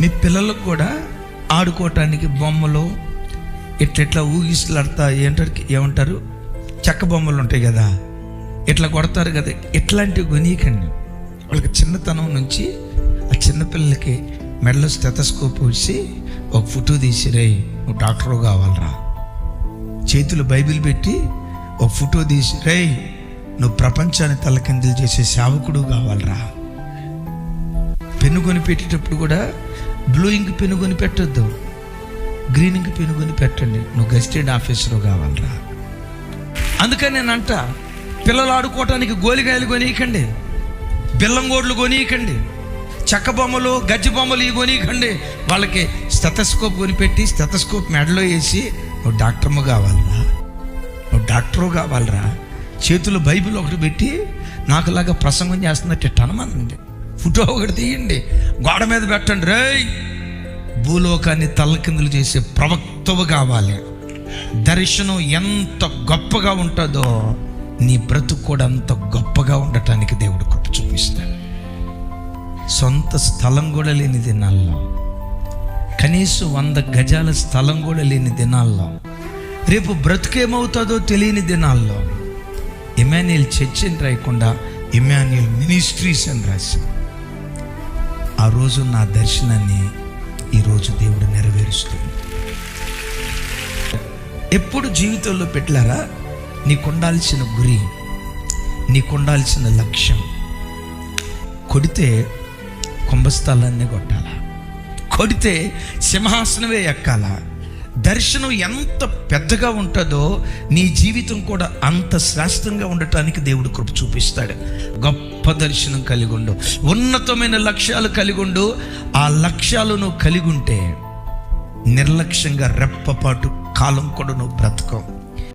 మీ పిల్లలకు కూడా ఆడుకోవటానికి బొమ్మలు ఇట్లా ఊగిసలాడతా ఏమంటారు చెక్క బొమ్మలు ఉంటాయి కదా, ఇట్లా కొడతారు కదా, ఇట్లాంటివి కొనియకండి. వాళ్ళకి చిన్నతనం నుంచి ఆ చిన్నపిల్లలకి మెడలో స్టెతస్కోప్ వేసి ఒక ఫోటో తీసి, రే నువ్వు డాక్టరు కావాలరా. చేతులు బైబిల్ పెట్టి ఒక ఫోటో తీసి, రే నువ్వు ప్రపంచాన్ని తలకిందులు చేసే సేవకుడు కావాలరా. పెన్ను కొని పెట్టేటప్పుడు కూడా బ్లూ ఇంక్ పెన్ను కొని పెట్టొద్దు, గ్రీన్ ఇంక్ పెన్ను కొని పెట్టండి, నువ్వు గెస్టెడ్ ఆఫీసరు కావాలరా. అందుకని నేను అంట, పిల్లలు ఆడుకోవటానికి గోలికాయలు కొనియకండి, బెల్లంగోడ్లు కొనియకండి, చెక్క బొమ్మలు గజ్జి బొమ్మలు ఇవి కొనియకండి. వాళ్ళకి స్టెతస్కోప్ కొనిపెట్టి స్టెతస్కోప్ మెడలో వేసి, నువ్వు డాక్టర్ము కావాలరా, నువ్వు డాక్టరు కావాలరా. చేతులు బైబిల్ ఒకటి పెట్టి నాకులాగా ప్రసంగం చేస్తున్నట్టు అనమానండి. ఫోటో ఒకటి తీయండి, గోడ మీద పెట్టండి, రేయ్ భూలోకాన్ని తల్లకిందులు చేసే ప్రవక్తవు కావాలి. దర్శనం ఎంత గొప్పగా ఉంటుందో నీ బ్రతుకు కూడా అంత గొప్పగా ఉండటానికి దేవుడు కృప చూపిస్తాడు. సొంత స్థలం కూడా లేని దినాల్లో, కనీసం 100 గజాల స్థలం కూడా లేని దినాల్లో, రేపు బ్రతుకేమవుతుందో తెలియని దినాల్లో ఇమాన్యుయల్ చర్చ్ అని రాయకుండా ఇమాన్యుయల్ మినిస్ట్రీస్ అని రాసి, ఆ రోజు నా దర్శనాన్ని ఈరోజు దేవుడు నెరవేరుస్తుంది. ఎప్పుడు జీవితంలో పెట్టారా, నీకుండాల్సిన గురి, నీకుండాల్సిన లక్ష్యం. కొడితే కుంభస్థలాన్ని కొట్టాలా, కొడితే సింహాసనమే ఎక్కాలా. దర్శనం ఎంత పెద్దగా ఉంటుందో నీ జీవితం కూడా అంత శ్రేష్టంగా ఉండటానికి దేవుడు కృప చూపిస్తాడు. గొప్ప దర్శనం కలిగి ఉండు, ఉన్నతమైన లక్ష్యాలు కలిగి ఉండు. ఆ లక్ష్యాలు నువ్వు కలిగి ఉంటే నిర్లక్ష్యంగా రెప్పపాటు కాలం కూడా నువ్వు బ్రతకవు.